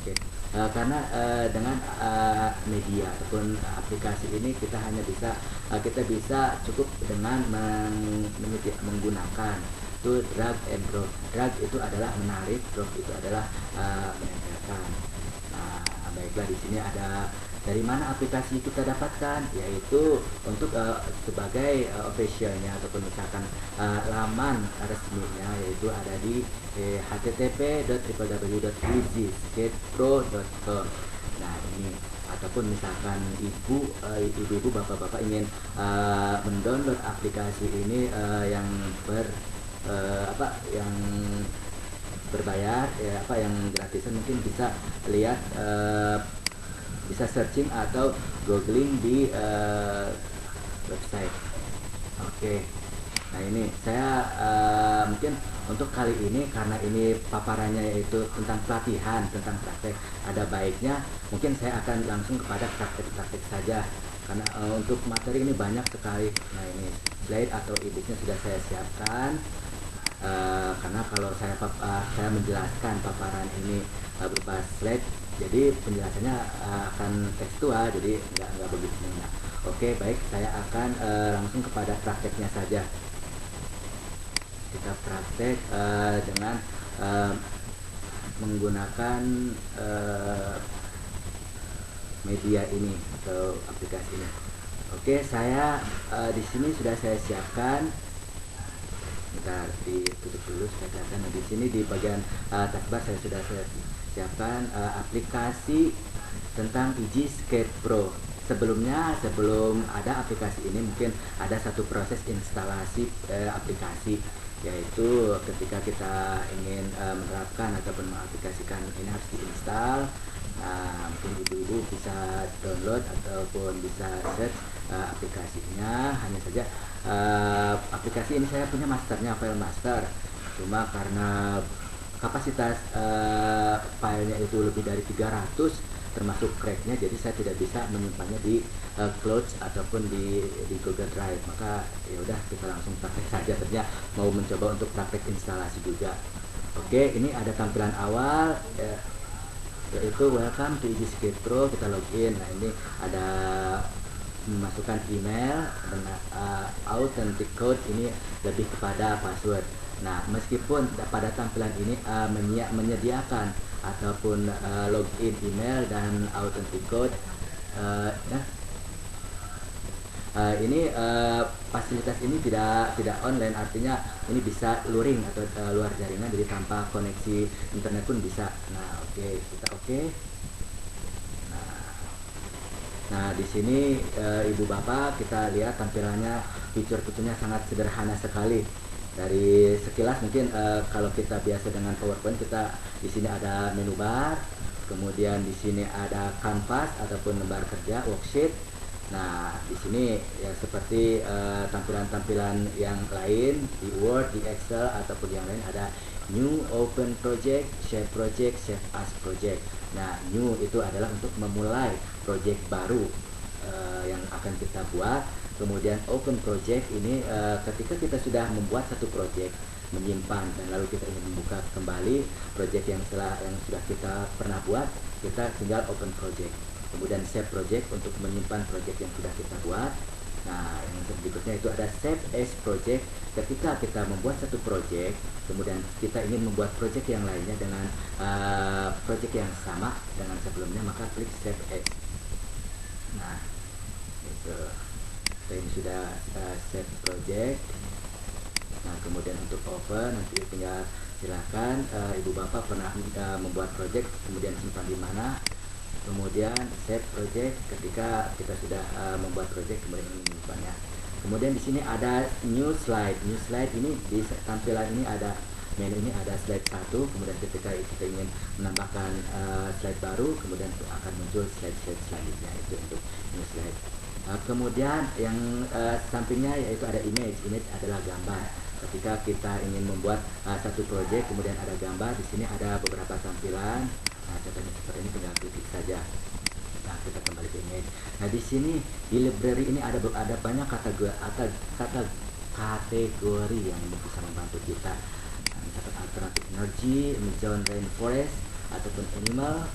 Oke. Karena dengan media ataupun aplikasi ini kita bisa cukup dengan menggunakan itu drag and drop. Drag itu adalah menarik, drop itu adalah menempelkan. Nah, baiklah, di sini ada dari mana aplikasi kita dapatkan, yaitu untuk sebagai officialnya ataupun misalkan laman resminya, yaitu ada di http://www.easyskatepro.com. Nah, ini ataupun misalkan ibu-ibu bapak-bapak ingin mendownload aplikasi ini yang yang berbayar, yang gratisan, mungkin bisa lihat, bisa searching atau googling di website. Oke. Nah, ini saya mungkin untuk kali ini, karena ini paparannya yaitu tentang pelatihan, tentang praktek, ada baiknya mungkin saya akan langsung kepada praktek-praktek saja, karena untuk materi ini banyak sekali. Nah, ini slide atau e-booknya sudah saya siapkan. Karena kalau saya menjelaskan paparan ini berupa slide, jadi penjelasannya akan tekstual, jadi nggak begitu banyak. Oke, baik, saya akan langsung kepada prakteknya saja. Kita praktek dengan menggunakan media ini atau aplikasi ini. Oke, saya di sini sudah saya siapkan. Bentar, ditutup dulu supaya kelihatan. Nah, di sini di bagian taskbar saya sudah siapkan aplikasi tentang Easy Skate Pro. Sebelum ada aplikasi ini, mungkin ada satu proses instalasi aplikasi, yaitu ketika kita ingin menerapkan ataupun mengaplikasikan ini harus diinstal. Mungkin ibu-ibu bisa download ataupun bisa search aplikasinya. Hanya saja aplikasi ini saya punya masternya, file master, cuma karena kapasitas filenya itu lebih dari 300 termasuk cracknya, jadi saya tidak bisa menyimpannya di cloud ataupun di Google Drive. Maka ya udah, kita langsung praktek saja, ternyata mau mencoba untuk praktek instalasi juga. Oke, ini ada tampilan awal, yaitu welcome to Easy Skate Pro. Kita login. Nah, ini ada memasukkan email dan authentic code, ini lebih kepada password. Nah, meskipun pada tampilan ini menyediakan ataupun login email dan authentic code, ini fasilitas ini tidak online, artinya ini bisa luring atau luar jaringan, jadi tanpa koneksi internet pun bisa. Nah, oke, kita oke. Nah, di sini ibu bapak, kita lihat tampilannya, fitur-fiturnya sangat sederhana sekali. Dari sekilas mungkin kalau kita biasa dengan PowerPoint, kita di sini ada menu bar, kemudian di sini ada kanvas ataupun lembar kerja, worksheet. Nah, di sini ya seperti tampilan-tampilan yang lain di Word, di Excel ataupun yang lain, ada new, open project, save as project. Nah, new itu adalah untuk memulai project baru yang akan kita buat. Kemudian open project ini ketika kita sudah membuat satu project, menyimpan, dan lalu kita ingin membuka kembali project yang sudah kita pernah buat, kita tinggal open project. Kemudian save project untuk menyimpan project yang sudah kita buat. Nah, yang berikutnya itu ada save as project. Ketika kita membuat satu project, kemudian kita ingin membuat project yang lainnya dengan project yang sama dengan sebelumnya, maka klik save as. Nah, itu ini sudah save project. Nah, kemudian untuk open, nanti tinggal silakan ibu bapak pernah membuat project, kemudian simpan di mana. Kemudian save project ketika kita sudah membuat project, kemudian menyimpannya. Kemudian di sini ada new slide. New slide ini di tampilan ini ada menu, ini ada slide 1. Kemudian ketika kita ingin menambahkan slide baru, kemudian akan muncul slide selanjutnya, itu untuk new slide. Kemudian yang sampingnya yaitu ada image. Image adalah gambar. Ketika kita ingin membuat satu project, kemudian ada gambar. Di sini ada beberapa tampilan. Nah, contohnya seperti ini, tinggal klik saja. Nah, kita kembali ke image. Nah, di sini di library ini ada banyak kategori yang bisa membantu kita. Nah, misalkan alternative energy, zone rainforest, ataupun animal.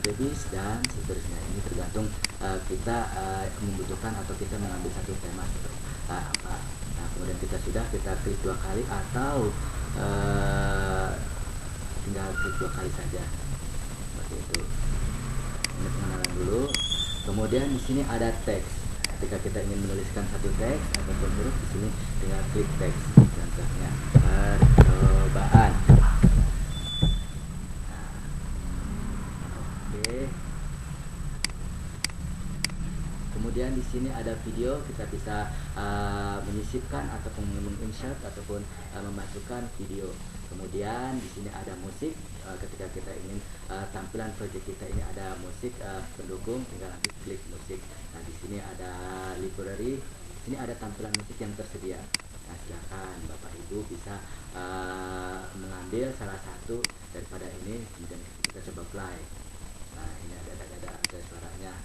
babies dan seterusnya. Ini tergantung kita membutuhkan atau kita mengambil satu tema apa. Nah, kemudian kita klik 2 kali atau tinggal klik 2 kali saja seperti itu. Ini pengenalan dulu. Kemudian di sini ada teks. Ketika kita ingin menuliskan satu teks ataupun huruf, di sini tinggal klik teks. Contohnya percobaan. Nah, oke. Kemudian di sini ada video, kita bisa menyisipkan ataupun menginsert ataupun memasukkan video. Kemudian di sini ada musik. Ketika kita ingin tampilan project kita ini ada musik pendukung, tinggal nanti klik musik. Nah, di sini ada library. Di sini ada tampilan musik yang tersedia. Nah, silakan Bapak Ibu bisa mengambil salah satu daripada ini, kemudian kita coba play. Nah, ini ada suaranya.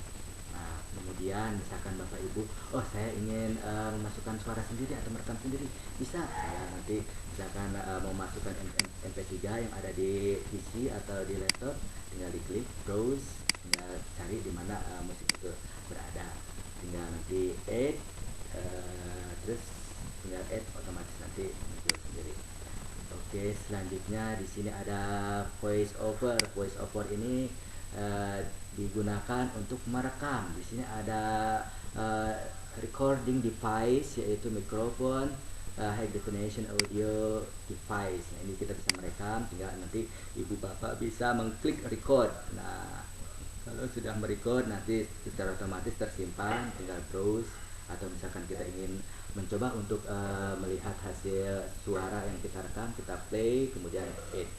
Nah, kemudian misalkan Bapak Ibu, oh saya ingin memasukkan suara sendiri atau merekam sendiri, bisa. Saya nanti misalkan mau masukkan MP3 yang ada di PC atau di laptop, tinggal diklik browse, tinggal cari di mana musik itu berada, tinggal nanti add, terus tinggal add, otomatis nanti muncul sendiri. Oke, selanjutnya di sini ada voice over. Voice over ini digunakan untuk merekam. Di sini ada recording device, yaitu mikrofon, high definition audio device. Nah, ini kita bisa merekam, tinggal nanti ibu bapak bisa mengklik record. Nah, kalau sudah merecord nanti secara otomatis tersimpan, tinggal browse, atau misalkan kita ingin mencoba untuk melihat hasil suara yang kita rekam, kita play, kemudian edit.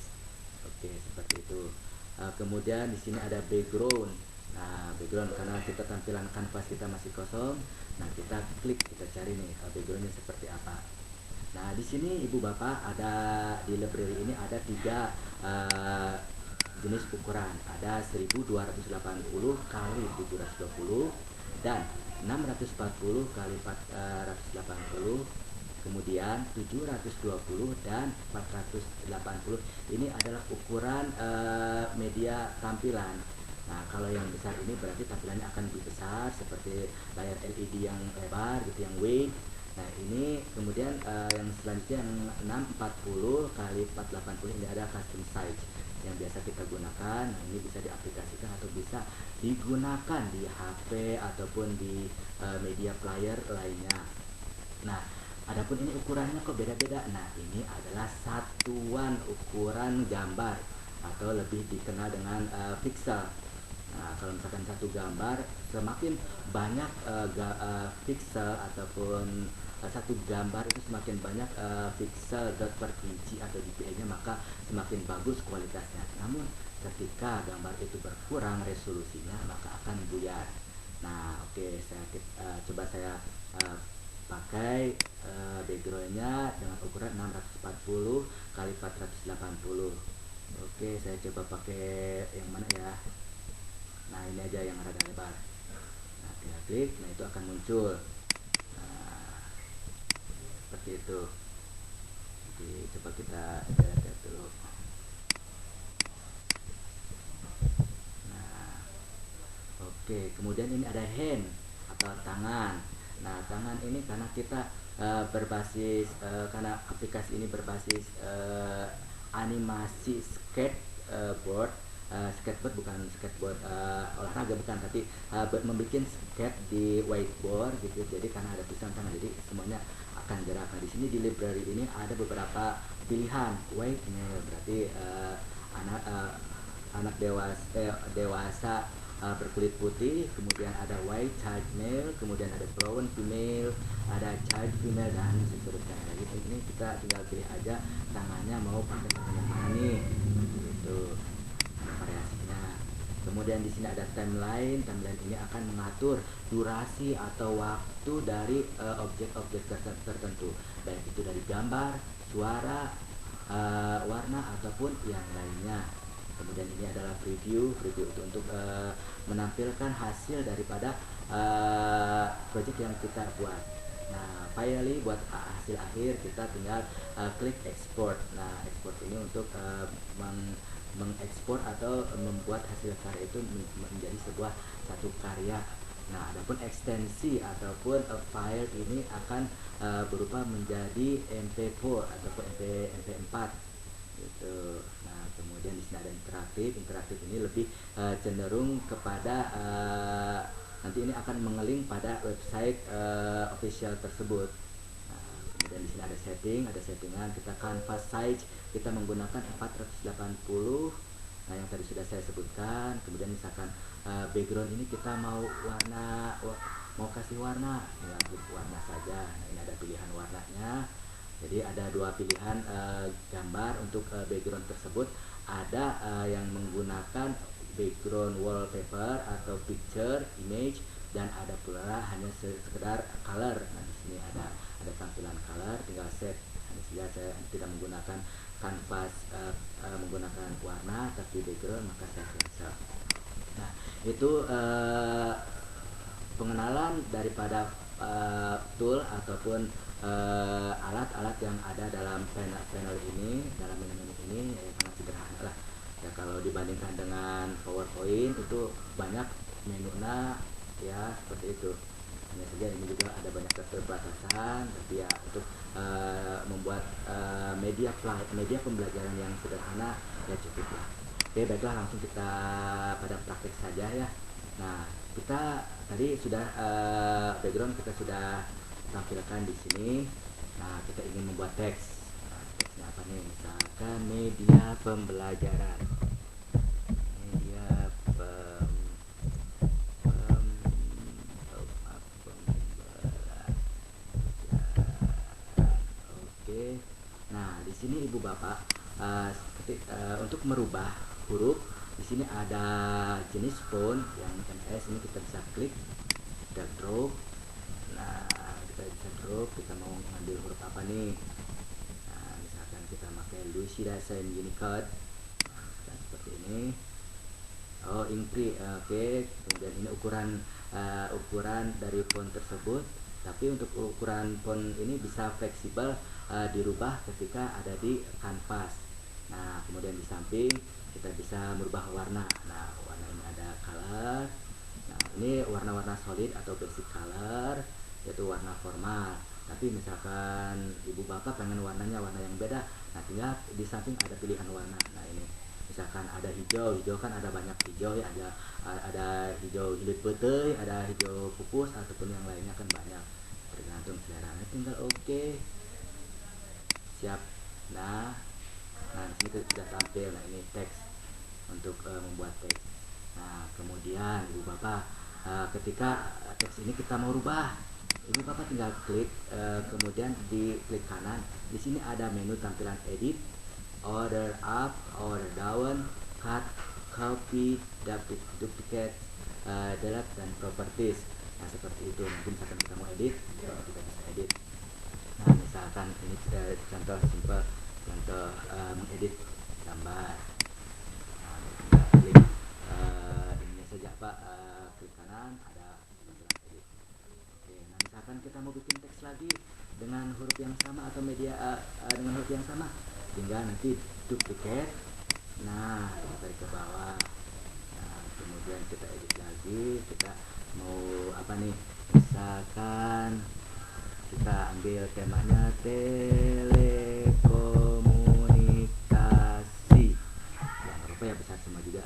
Oke, seperti itu. Kemudian di sini ada background. Nah, background karena kita tampilan kanvas kita masih kosong. Nah, kita klik, kita cari nih backgroundnya seperti apa. Nah, di sini ibu bapak ada di library ini ada 3 jenis ukuran. Ada 1280 kali 720 dan 640 kali 480. Kemudian 720 dan 480 ini adalah ukuran media tampilan. Nah, kalau yang besar ini berarti tampilannya akan lebih besar, seperti layar LED yang lebar gitu, yang wide. Nah, ini kemudian yang selanjutnya yang 640 kali 480 ini ada custom size yang biasa kita gunakan. Nah, ini bisa diaplikasikan atau bisa digunakan di HP ataupun di media player lainnya. Nah, adapun ini ukurannya kok beda-beda. Nah, ini adalah satuan ukuran gambar atau lebih dikenal dengan pixel. Nah, kalau misalkan satu gambar, semakin banyak pixel ataupun satu gambar itu semakin banyak pixel dot per inci atau dpi-nya, maka semakin bagus kualitasnya. Namun ketika gambar itu berkurang resolusinya, maka akan buyar. Nah, oke, coba saya pakai backgroundnya dengan ukuran 640 kali 480. Oke, saya coba pakai yang mana ya. Nah, ini aja yang rada lebar. Nah, tinggal klik, nah itu akan muncul. Nah, seperti itu. Jadi coba kita lihat dulu. Nah, oke, kemudian ini ada hand atau tangan. Nah, tangan ini karena kita berbasis karena aplikasi ini berbasis animasi skateboard. Skateboard bukan skateboard olahraga, bukan, tapi membuat skate di whiteboard gitu. Jadi karena ada tulisan tangan, jadi semuanya akan gerak. Nah, di sini di library ini ada beberapa pilihan. White ini berarti anak dewasa berkulit putih, kemudian ada white child male, kemudian ada brown female, ada child female, dan seterusnya. Jadi ini kita tinggal pilih aja tangannya mau pakai tangan yang mana nih, gitu variasinya. Kemudian di sini ada timeline. Timeline ini akan mengatur durasi atau waktu dari objek-objek tertentu, baik itu dari gambar, suara, warna ataupun yang lainnya. Kemudian ini adalah preview itu untuk menampilkan hasil daripada project yang kita buat. Nah, finally buat hasil akhir kita tinggal klik export. Nah, export ini untuk mengekspor atau membuat hasil karya itu menjadi sebuah satu karya. Nah, adapun ekstensi ataupun file ini akan berubah menjadi MP4 ataupun MP4 gitu. Nah, kemudian di sini ada interaktif. Interaktif ini lebih cenderung kepada nanti ini akan mengeling pada website official tersebut. Nah, kemudian di sini ada setting, ada settingan. Kita canvas size kita menggunakan 480. Nah, yang tadi sudah saya sebutkan. Kemudian misalkan background ini kita mau warna, mau kasih warna, tinggal klik warna saja. Nah, ini ada pilihan warnanya. Jadi ada dua pilihan gambar untuk background tersebut. Ada yang menggunakan background wallpaper atau picture image, dan ada pula hanya sekedar color. Nah, di sini ada tampilan color, tinggal set. Hanya saja saya tidak menggunakan kanvas menggunakan warna tapi background, maka saya cancel. Nah, itu pengenalan daripada tool ataupun alat-alat yang ada dalam panel ini, dalam menu ini sangat sederhana lah. Ya, kalau dibandingkan dengan PowerPoint itu banyak menunya ya seperti itu. Hanya saja ini juga ada banyak keterbatasan, tapi ya untuk membuat media pembelajaran yang sederhana ya cukup lah. Oke, baiklah, langsung kita pada praktek saja ya. Nah, kita tadi sudah background kita sudah tampilkan di sini. Nah, kita ingin membuat teks. Nah, teksnya apa nih? Misalkan media pembelajaran. Media pembelajaran. Oke. Nah, di sini Ibu Bapak untuk merubah huruf, di sini ada jenis font yang MS, ini kita bisa klik, kita drop. Nah, kita bisa drop, kita mau ngambil huruf apa nih. Nah, misalkan kita pakai Lucida Sign Unicode, nah, seperti ini. Oh, imprint, oke. Kemudian ini ukuran dari font tersebut, tapi untuk ukuran font ini bisa fleksibel, dirubah ketika ada di kanvas. Nah, kemudian di samping kita bisa merubah warna. Nah, warna ini ada color. Nah, ini warna-warna solid atau basic color, yaitu warna formal. Tapi misalkan Ibu Bapak pengen warnanya warna yang beda, nah tinggal di samping ada pilihan warna. Nah, ini misalkan ada hijau kan ada banyak hijau ya, ada hijau hilir putih, ada hijau pupus ataupun yang lainnya kan banyak, tergantung selera. Tinggal oke, siap. Nah, di sini sudah tampil. Nah, ini teks untuk membuat teks. Nah, kemudian Ibu Bapak ketika teks ini kita mau rubah, Ibu Bapak tinggal klik, kemudian di klik kanan. Di sini ada menu tampilan edit, order up, order down, cut, copy, duplicate, delete, dan properties. Nah, seperti itu. Nanti misalkan kita mau edit, kita bisa edit. Nah, misalkan ini contoh simple, contoh mengedit gambar. Nah, kita klik ininya saja Pak, klik kanan ada tampilan edit. Oke, nah misalkan kita mau bikin teks lagi dengan huruf yang sama atau media dengan huruf yang sama, tinggal nanti duplicate. Nah, kita tarik ke bawah. Nah, kemudian kita edit lagi. Kita mau apa nih? Misalkan kita ambil temanya telekomunikasi. Ya, apa ya, besar semua juga.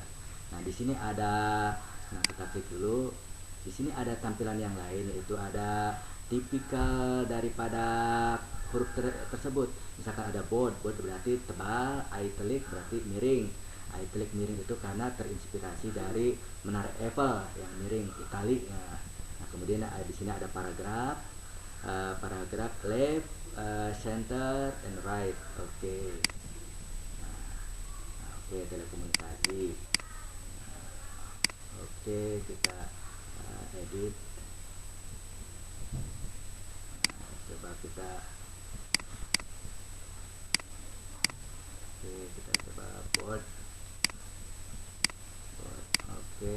Nah, di sini ada, nah kita klik dulu. Di sini ada tampilan yang lain, yaitu ada tipikal daripada huruf tersebut. Misalkan ada bold berarti tebal, italic berarti miring. Italic miring itu karena terinspirasi dari Menara Eiffel yang miring, italic. Nah, kemudian di sini ada paragraf, paragraf left, center, and right. Oke. Nah, oke, telekomunikasi. Oke, kita edit. Nah, coba kita coba bold. Oke.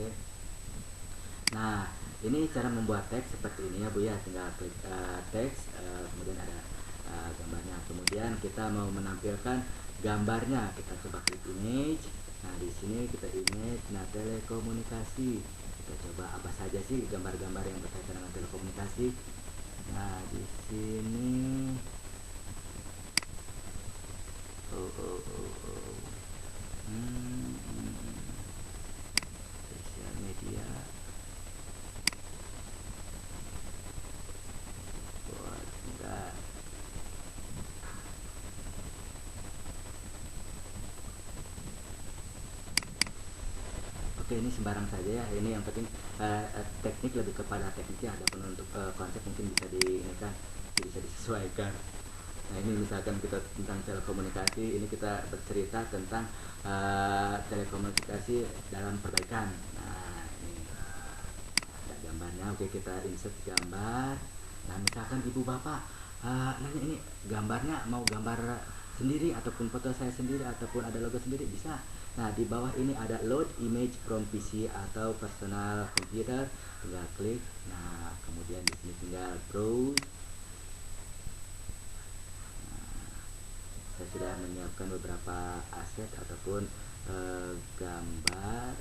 Nah, ini cara membuat teks seperti ini ya Bu ya. Tinggal klik teks, kemudian ada gambarnya. Kemudian kita mau menampilkan gambarnya, kita coba klik image. Nah, di sini kita image, nah telekomunikasi. Kita coba apa saja sih gambar-gambar yang berkaitan dengan telekomunikasi. Nah, di sini sosial media buat enggak. Oke, ini sembarang saja ya. Ini yang penting teknik, lebih kepada tekniknya. Ada pun untuk konsep mungkin bisa bisa disesuaikan. Nah, ini misalkan kita tentang telekomunikasi, ini kita bercerita tentang telekomunikasi dalam perbaikan. Nah, ini ada gambarnya. Oke, kita insert gambar. Nah, misalkan ibu bapak nanya ini gambarnya mau gambar sendiri ataupun foto saya sendiri ataupun ada logo sendiri, bisa. Nah, di bawah ini ada load image from PC atau personal computer, tinggal klik. Nah, kemudian di sini tinggal browse. Saya sudah menyiapkan beberapa aset ataupun gambar.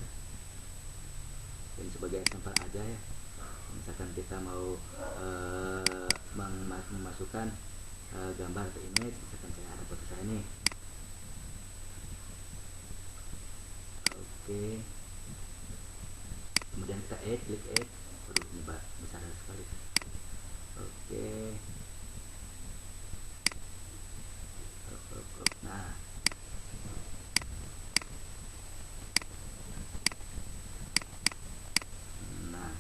Ini sebagai sampel aja ya. Misalkan kita mau memasukkan gambar atau image, misalkan saya ada foto saya nih. Oke, kemudian kita klik add. Waduh, ini besar sekali. Oke. Nah,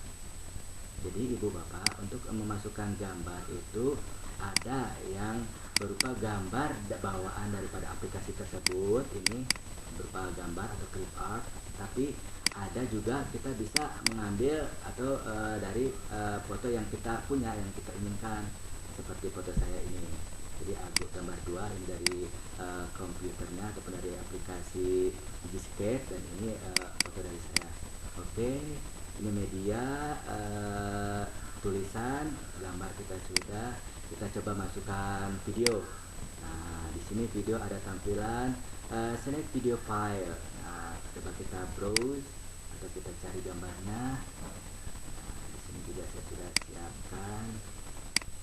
jadi ibu bapak untuk memasukkan gambar itu ada yang berupa gambar bawaan daripada aplikasi tersebut, ini berupa gambar atau clip art, tapi ada juga kita bisa mengambil atau dari foto yang kita punya, yang kita inginkan, seperti foto saya ini. Jadi aku gambar 2 ini dari komputernya ataupun dari aplikasi Digisketch, dan ini foto dari saya. Oke, ini media, tulisan, gambar kita sudah. Kita coba masukkan video. Nah, di sini video ada tampilan select video file. Nah, coba kita browse atau kita cari gambarnya. Nah, di sini juga saya sudah siapkan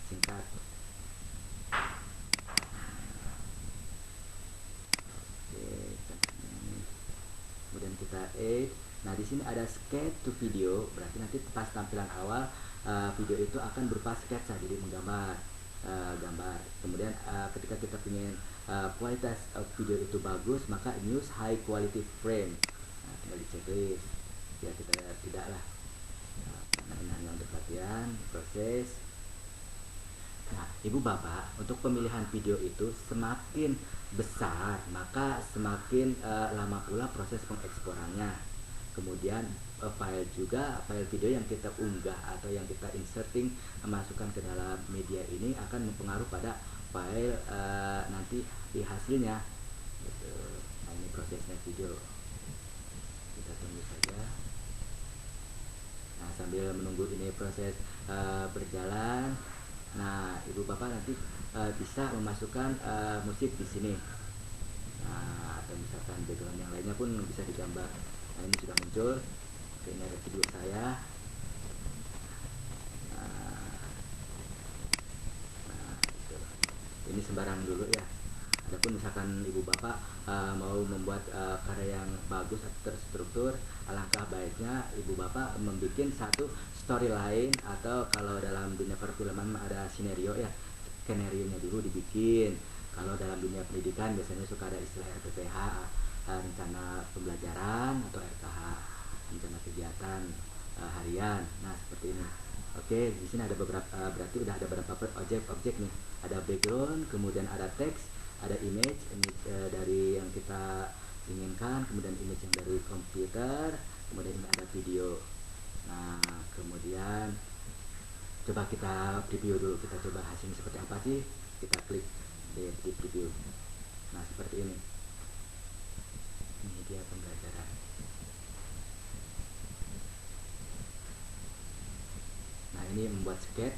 singkat. Oke, kemudian kita add. Nah, di sini ada sketch to video, berarti nanti pas tampilan awal video itu akan berupa sketsa, jadi menggambar gambar. Kemudian ketika kita ingin kualitas video itu bagus, maka use high quality frame. Nah, tinggal di checklist. Ya, kita tidaklah. Nah, karena ini hanya untuk latihan proses. Nah, ibu bapak, untuk pemilihan video itu semakin besar, maka semakin lama pula proses pengeksporannya. Kemudian file video yang kita unggah atau yang kita inserting, masukkan ke dalam media ini akan mempengaruhi pada file nanti di hasilnya gitu. Nah, ini prosesnya video, kita tunggu saja. Nah, sambil menunggu ini proses berjalan, nah ibu bapak nanti bisa memasukkan musik di sini. Nah, atau misalkan background yang lainnya pun bisa digambar. Nah, ini sudah muncul. Oke, ini ada video saya. Gitu. Ini sembarang dulu ya. Adapun misalkan ibu bapak mau membuat karya yang bagus atau terstruktur, alangkah baiknya ibu bapak membuat satu storyline, atau kalau dalam dunia perfilman ada skenario ya, skenario nya dulu dibikin. Kalau dalam dunia pendidikan biasanya suka ada istilah RPPH, rencana pembelajaran, atau RKH, rencana kegiatan harian. Nah, seperti ini. Oke, di sini ada beberapa, berarti udah ada beberapa objek nih. Ada background, kemudian ada teks, ada image dari yang kita inginkan, kemudian image yang dari komputer, kemudian ini ada video. Nah, kemudian coba kita preview dulu, kita coba hasilnya seperti apa sih. Kita klik di preview. Nah, seperti ini. Media pembelajaran. Nah, ini membuat sketsa.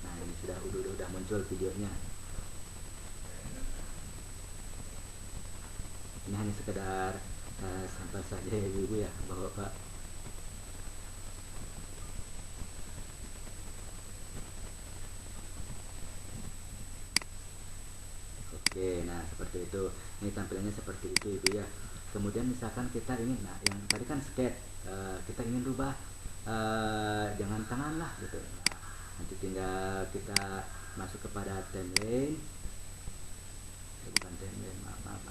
Nah, ini sudah muncul muncul videonya. Ini hanya sekedar sampel saja ya ibu ya, bapak. Oke, nah seperti itu. Ini tampilannya seperti itu ibu ya. Kemudian misalkan kita ingin, nah yang tadi kan sketch, kita ingin rubah jangan tangan lah gitu. Nah, nanti tinggal kita masuk kepada timeline, bukan timeline, maaf.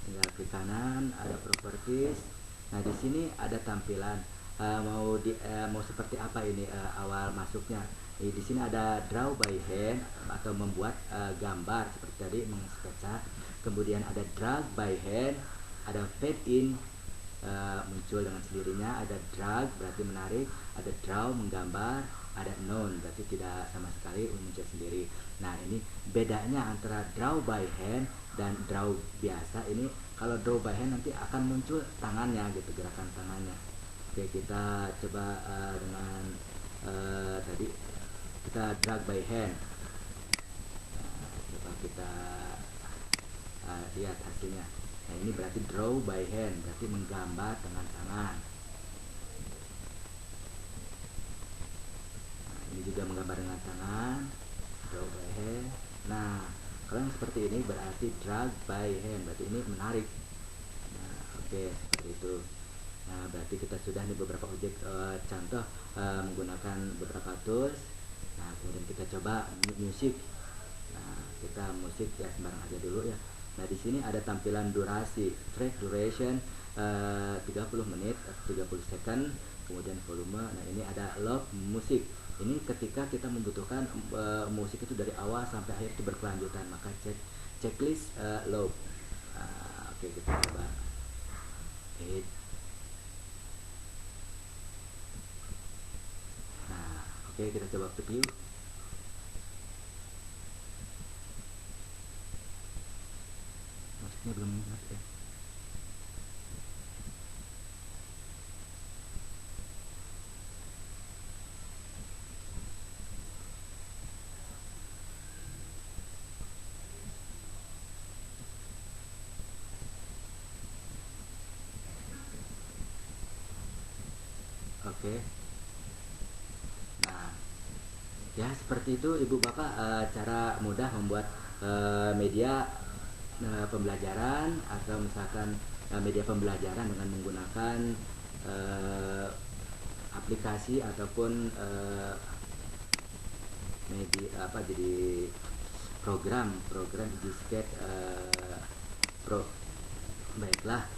Tinggal klik kanan, ada properties. Nah di sini ada tampilan mau seperti apa ini awal masuknya. Di sini ada draw by hand atau membuat gambar seperti tadi mengsketsa. Kemudian ada drag by hand, ada fade in muncul dengan sendirinya, ada drag berarti menarik, ada draw menggambar, ada none berarti tidak sama sekali muncul sendiri. Nah ini bedanya antara draw by hand dan draw biasa. Ini kalau draw by hand nanti akan muncul tangannya gitu, gerakan tangannya. Oke, kita coba dengan tadi kita drag by hand. Nah, coba kita lihat hasilnya. Nah ini berarti draw by hand, berarti menggambar dengan tangan. Nah, ini juga menggambar dengan tangan, draw by hand. Nah kalau yang seperti ini berarti drag by hand, berarti ini menarik. Nah oke, seperti itu. Nah berarti kita sudah nih beberapa objek contoh menggunakan beberapa tools. Nah kemudian kita coba musik. Nah kita musik ya sembarang aja dulu ya. Nah di sini ada tampilan durasi, track duration 30 menit, 30 second, kemudian volume. Nah ini ada loop musik. Ini ketika kita membutuhkan musik itu dari awal sampai akhir itu berkelanjutan, maka checklist loop. Oke, kita coba hit. Nah oke, kita coba preview. Musiknya belum masuk ya. Oke. Nah, ya seperti itu Ibu Bapak cara mudah membuat media pembelajaran atau misalkan media pembelajaran dengan menggunakan aplikasi ataupun media apa jadi program Gsketch Pro. Baiklah,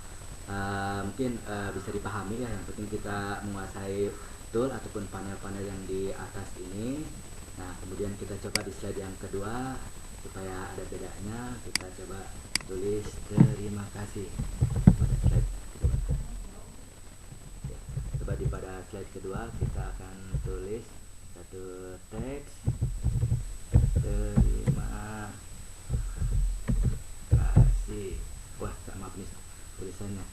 mungkin bisa dipahami ya, yang penting kita menguasai tool ataupun panel-panel yang di atas ini. Nah kemudian kita coba di slide yang kedua supaya ada bedanya, kita coba tulis terima kasih pada slide kedua. Ya, coba pada slide kedua kita akan tulis satu teks terima kasih. Wah maaf nih tulisannya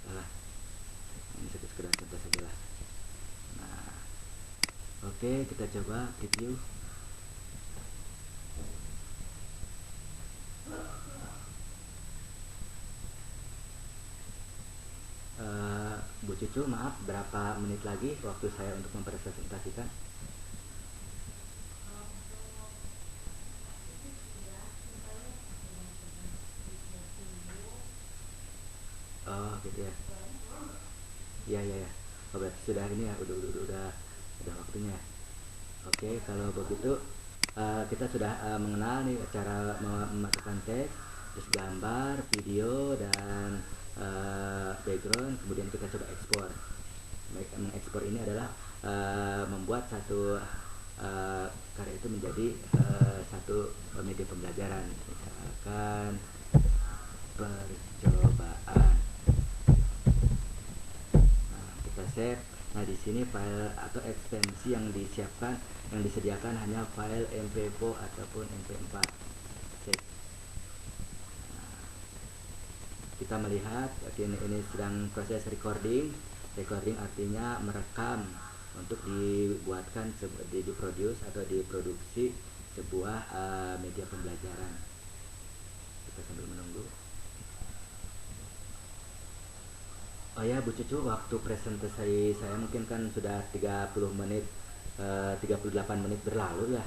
salah, ini sekedar contoh saja lah. Nah oke, kita coba preview. Bu Cucu, maaf, berapa menit lagi waktu saya untuk mempresentasikan? Oh gitu ya. Iya. Oh, berarti sudah ini ya, udah waktunya ya. Oke, kalau begitu kita sudah mengenal nih cara memasukkan teks, terus gambar, video, dan background. Kemudian kita coba ekspor. Mengekspor ini adalah membuat satu karya itu menjadi satu media pembelajaran, misalkan percobaan. Nah, kita save. Nah di sini file atau ekstensi yang disediakan hanya file MP4 ataupun MP4. Save. Nah, kita melihat ini sedang proses recording. Recording artinya merekam untuk dibuatkan diproduce atau diproduksi sebuah media pembelajaran. Kita sambil menunggu. Oh ya Bu Cucu, waktu presentasi saya mungkin kan sudah 30 menit 38 menit berlalu ya.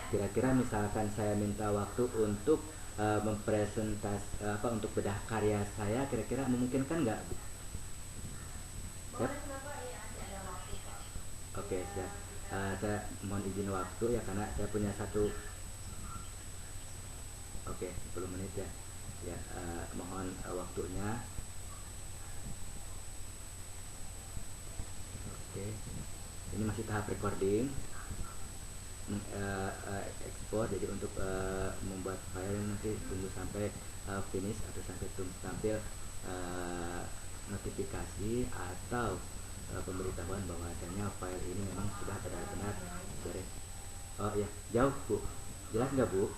Kira-kira misalkan saya minta waktu untuk untuk bedah karya saya, kira-kira memungkinkan nggak Bu? Siap? Oke, siap. Saya mohon izin waktu ya, karena saya punya satu. Oke, 10 menit ya. Ya, mohon waktunya. Oke, ini masih tahap recording, ekspor. Jadi untuk membuat file nanti tunggu sampai finish atau sampai tampil notifikasi atau pemberitahuan bahwasanya file ini memang sudah benar-benar beres. Oh ya, jauh Bu, jelas nggak Bu?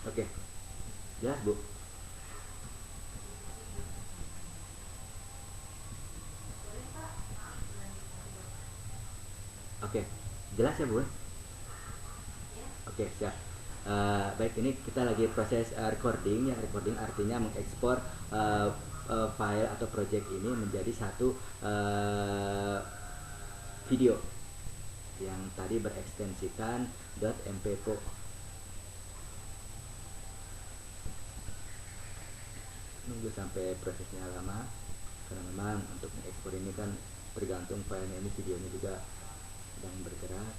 Oke, jelas Bu? Oke, jelas ya Bu? Oke, siap. Baik, ini kita lagi proses recording ya. Recording artinya mengekspor file atau project ini menjadi satu video yang tadi berekstensikan .mp4. Nunggu sampai prosesnya lama, karena memang untuk mengekspor ini kan tergantung filenya ini, videonya juga sedang bergerak.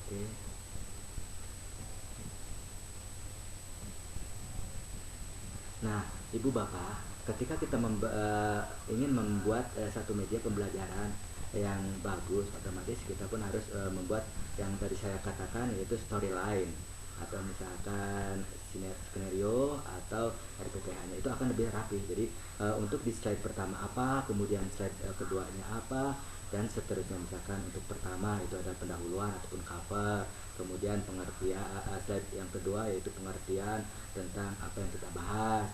Oke. Nah, Ibu Bapak, ketika kita ingin membuat satu media pembelajaran yang bagus, otomatis kita pun harus membuat yang tadi saya katakan, yaitu storyline atau misalkan skenario atau RPPH-nya itu akan lebih rapi. Jadi untuk di slide pertama apa, kemudian slide keduanya apa, dan seterusnya. Misalkan untuk pertama itu ada pendahuluan ataupun cover, kemudian pengertian, slide yang kedua yaitu pengertian tentang apa yang kita bahas,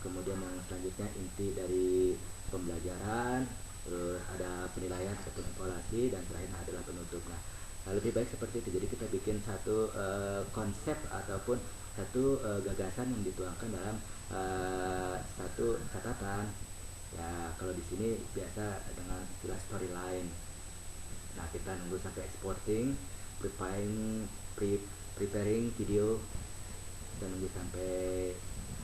kemudian yang selanjutnya inti dari pembelajaran, terus ada penilaian ataupun evaluasi, dan terakhir adalah penutup. Nah, lebih baik seperti itu. Jadi kita bikin satu konsep ataupun satu gagasan yang dituangkan dalam satu catatan. Ya, kalau di sini biasa dengan istilah storyline. Nah, kita nunggu sampai exporting, preparing video, dan nunggu sampai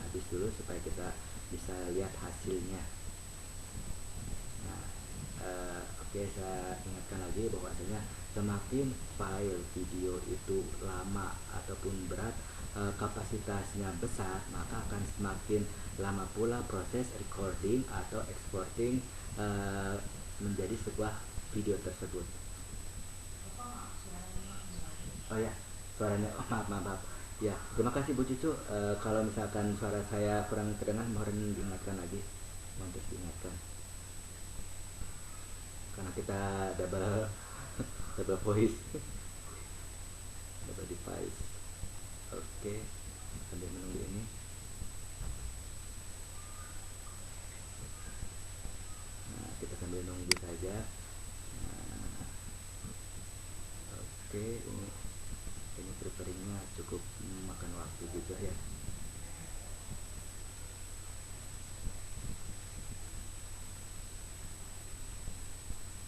habis dulu supaya kita bisa lihat hasilnya. Nah, oke, saya ingatkan lagi bahwasanya semakin file video itu lama ataupun berat, kapasitasnya besar, maka akan semakin lama pula proses recording atau exporting menjadi sebuah video tersebut. Oh ya, suaranya, oh, maaf. Ya, terima kasih Bu Cucu. Kalau misalkan suara saya kurang terdengar, mohon diingatkan lagi, mohon terus diingatkan. Karena kita double voice, double device. Oke, sambil menunggu ini. Nah, kita sambil nunggu saja. Nah, oke, ini preparingnya cukup memakan waktu juga ya.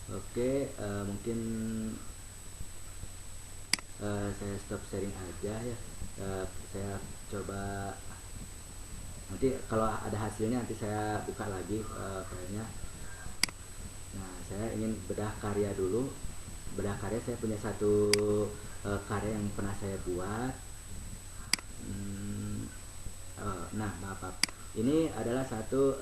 Oke, mungkin saya stop sharing aja ya. Saya coba, nanti kalau ada hasilnya nanti saya buka lagi filenya. Nah, saya ingin bedah karya dulu. Bedah karya, saya punya satu karya yang pernah saya buat. Nah, maaf. Ini adalah satu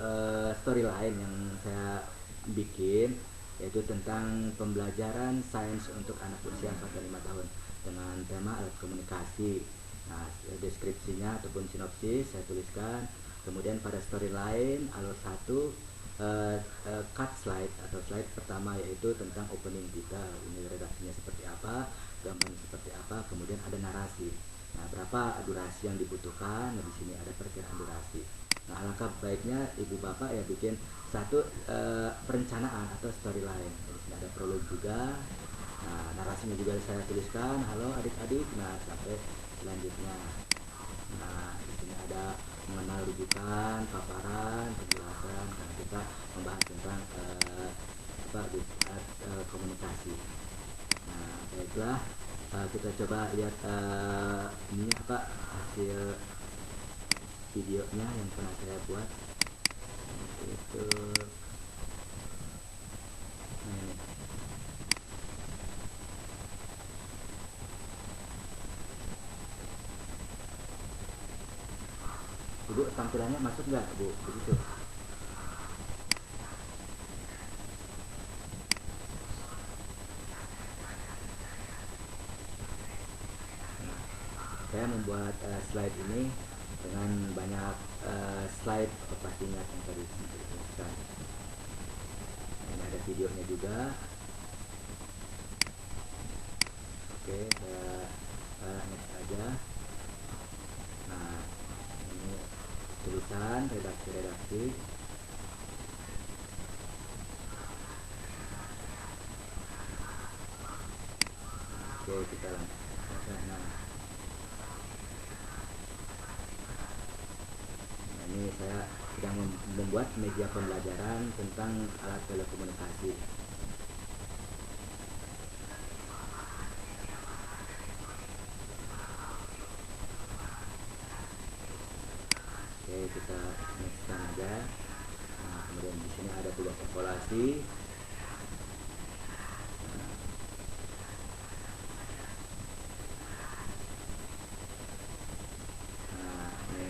storyline yang saya bikin, yaitu tentang pembelajaran sains untuk anak usia 4-5 tahun dengan tema alat komunikasi. Nah, deskripsinya ataupun sinopsis saya tuliskan. Kemudian pada storyline alur 1, cut slide atau slide pertama, yaitu tentang opening kita, ini redaksinya seperti apa. gambarnya seperti apa, kemudian ada narasi. Nah, berapa durasi yang dibutuhkan? Nah, di sini ada perkiraan durasi. Nah, alangkah baiknya ibu bapak ya bikin satu perencanaan atau storyline. Di sini ada prolog juga. Nah, narasinya juga saya tuliskan, halo adik-adik. Nah, sampai selanjutnya. Nah, di sini ada mengenal rujukan, paparan, penjelasan, karena kita membahas tentang komunikasi. Nah, baiklah, kita coba lihat ini apa hasil videonya yang pernah saya buat. Itu, nah ini. Ibu tampilannya masuk nggak, Bu? Begitu. Saya membuat slide ini dengan banyak slide pastinya yang tadi disebutkan. Nah, ini ada videonya juga. Oke, saya next aja. Nah, ini tulisan redaksi. Oke, kita lanjut. Nah, ini saya sedang membuat media pembelajaran tentang alat telekomunikasi. Oke, kita nextkan aja. Nah, kemudian di sini ada tugas evaluasi. Nah, ini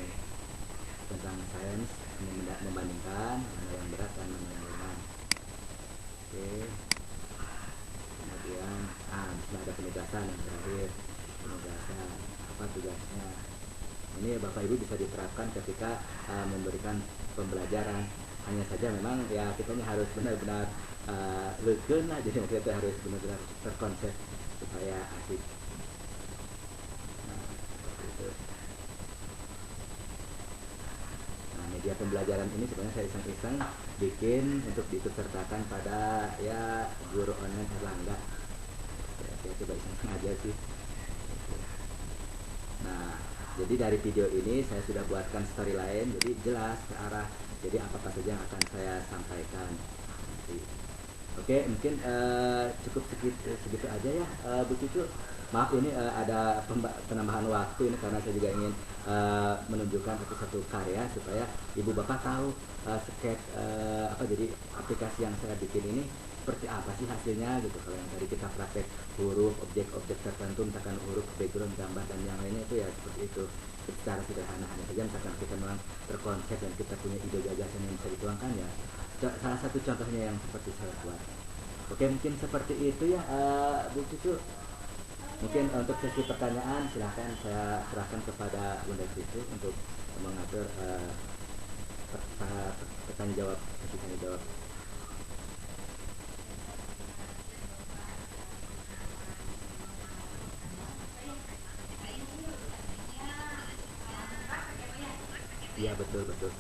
tentang sains, ini membandingkan mana yang berat dan mana yang ringan. Oke, kemudian di sini ada penugasan yang terakhir. Penugasan apa tugasnya? Ini Bapak Ibu bisa diterapkan ketika memberikan pembelajaran. Hanya saja memang ya kita ini harus benar-benar leukeun lah, jadi kita harus benar-benar terkonsep supaya asik. Nah, seperti itu. Nah, media pembelajaran ini sebenarnya saya iseng-iseng bikin untuk diikutsertakan pada ya guru online Erlangga. Ya, saya coba iseng-iseng aja sih. Nah, jadi dari video ini saya sudah buatkan storyline, jadi jelas ke arah jadi apa saja yang akan saya sampaikan nanti. Oke, mungkin cukup segitu aja ya, Bu Cucu. Maaf ini ada penambahan waktu ini karena saya juga ingin menunjukkan satu karya supaya ibu bapak tahu jadi aplikasi yang saya bikin ini seperti apa sih hasilnya gitu. Kalau yang tadi kita praktek huruf, objek-objek tertentu, misalkan huruf, background, gambar dan yang lainnya itu ya seperti itu secara sederhana. Hanya saja misalkan kita memang terkonsep dan kita punya ide gagasan yang bisa dituangkan ya. Salah satu contohnya yang seperti saya buat. Oke, mungkin seperti itu ya Bu Cucu. Mungkin untuk sesi pertanyaan silahkan saya serahkan kepada Bunda Cucu untuk mengatur pertanyaan jawab, sesi tanya jawab. Iya betul. Betul.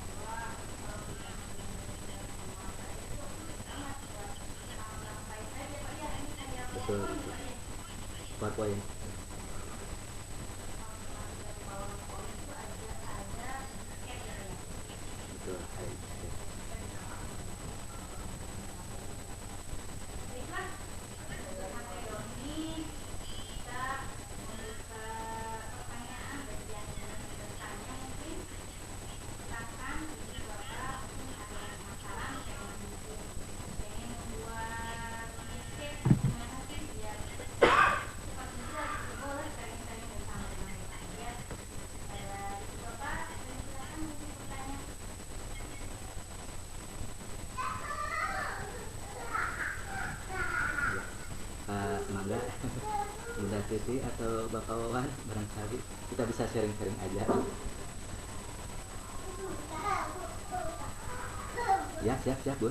PowerPoint. Betul. Mangga Bunda Titi atau Bapak Wawan barangkali kita bisa sharing-sharing aja. Ya, siap Bu.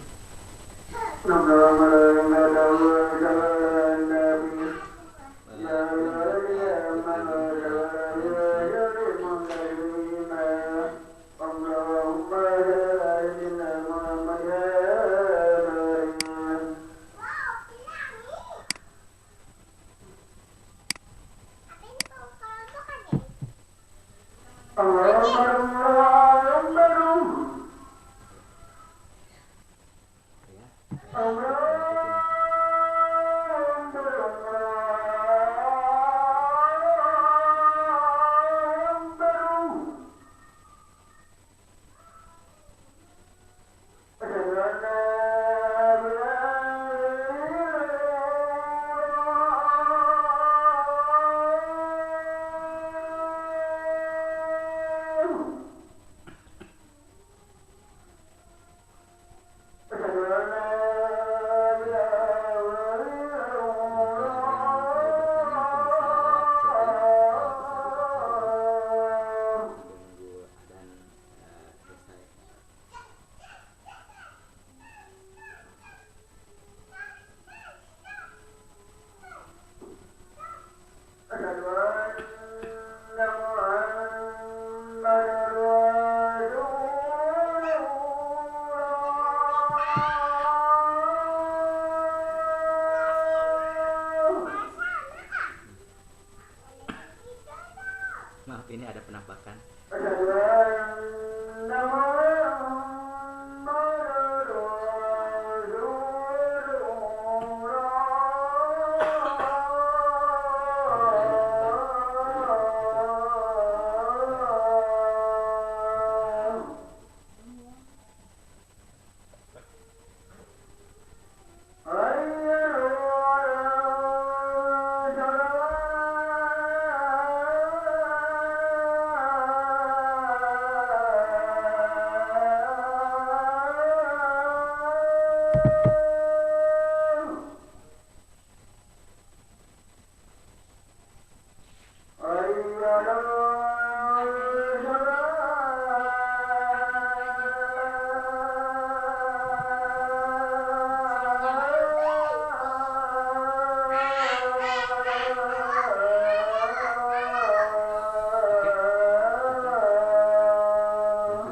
Maaf, ini ada penampakan.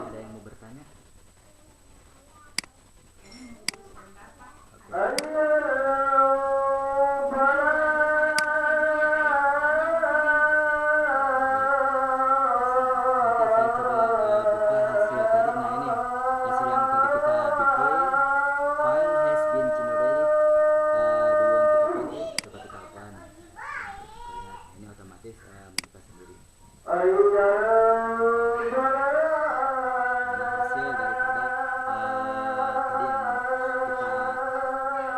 Ada yang mau bertanya? Nanti saya coba buka hasil tadi. Nah, ini hasil yang tadi kita bikin. File has been generated. Do you want to open it? Coba kita open. Kita lihat. Ini otomatis membuka sendiri. Ini hasil daripada tadi yang kita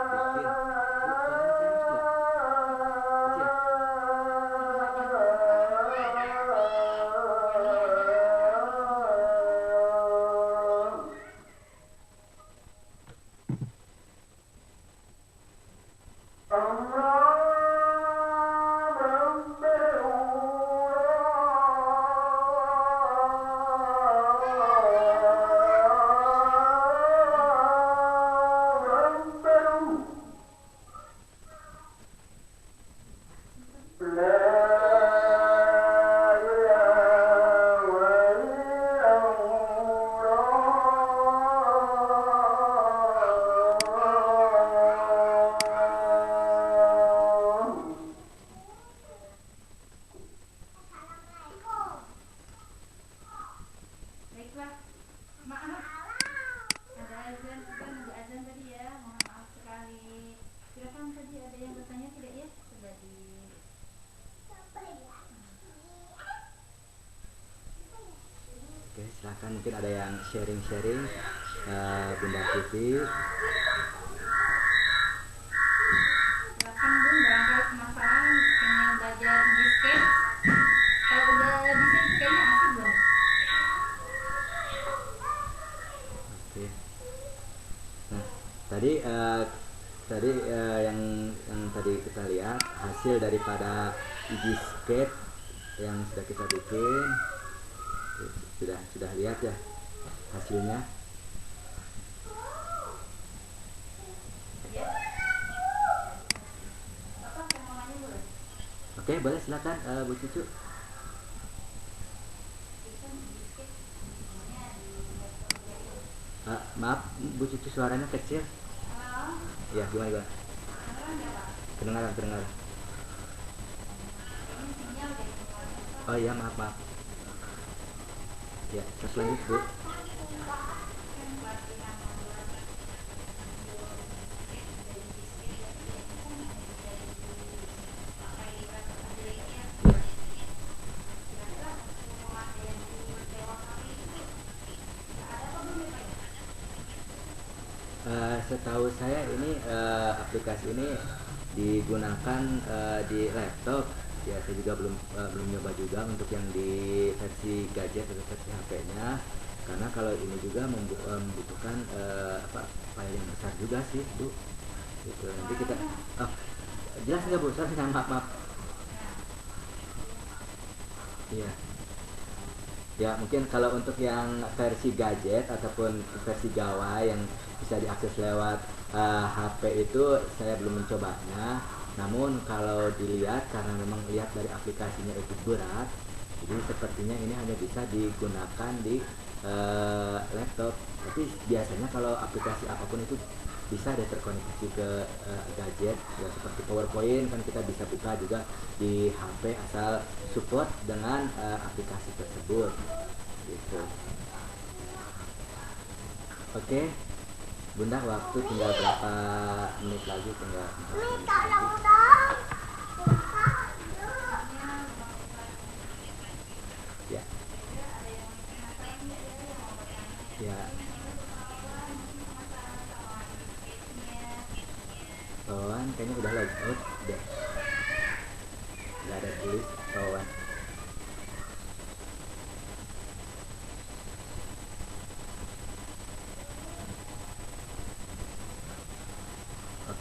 bikin. Suaranya keras nggak? Kecil. Baiklah, maaf. Ada azan, kita nunggu azan tadi ya. Mohon maaf sekali. Silakan, tadi ada yang bertanya tidak ya? Sudah di. Oke, silakan, mungkin ada yang sharing-sharing. Bunda Siti. Silakan Bun, barangkali penasaran pengen belajar skate. Kalau udah bisa kayaknya asik Bun. Oke. Nah, tadi yang tadi kita lihat hasil daripada skate yang sudah kita bikin. Sudah lihat ya hasilnya. Ya. Apa yang mau nanya Bun? Oke, boleh silakan Bu Cucu. Maaf Bu Cucu, suaranya kecil. Halo, Ya, gimana gimana? kedengeran nggak Pak? Kedengaran kedengaran. Kayaknya sinyal deh, sinyalnya Pak. Oh iya, maaf maaf. Ya, terus lanjut Bu. Kan pelatihan membuat video biskuit dari biskuit ya, biasanya kan bisa dipakai di kantor sendiri ya. Ya. Kira-kira pemakaian di lewat HP itu nggak ada apa belum ya Pak ya? Setahu saya ini aplikasi ini digunakan di laptop. Ya, saya juga belum nyoba juga untuk yang di versi gadget atau versi HP-nya. Karena kalau ini juga membutuhkan file yang besar juga sih, Bu. Gitu. Nanti kita oh, jelas nggak Bu? Sorry, maaf maaf. Iya. Ya, mungkin kalau untuk yang versi gadget ataupun versi gawai yang bisa diakses lewat HP itu saya belum mencobanya. Namun kalau dilihat, karena memang lihat dari aplikasinya itu berat, jadi sepertinya ini hanya bisa digunakan di laptop. Tapi biasanya kalau aplikasi apapun itu bisa deh terkoneksi ke gadget, ya seperti PowerPoint kan kita bisa buka juga di HP asal support dengan aplikasi tersebut gitu. Oke Bunda, waktu tinggal berapa menit lagi? Tinggal 4 menit lagi. Ya, Kira-kira ada yang penasaran nggak ya yang mau bertanya? ya. Mungkin yang udah pengalaman, mungkin penasaran sama biskuitnya. Toan kayaknya udah log out deh. Udah ada tulis Toan.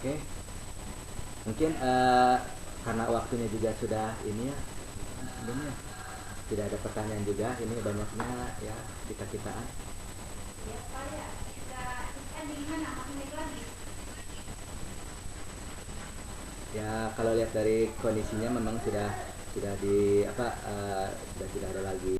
Oke, mungkin karena waktunya juga sudah ini ya, belum ya, tidak ada pertanyaan juga, ini banyaknya ya kita-kitaan. Ya Pak ya, kita di gimana? Masih naik lagi? Ya kalau lihat dari kondisinya memang sudah di sudah tidak ada lagi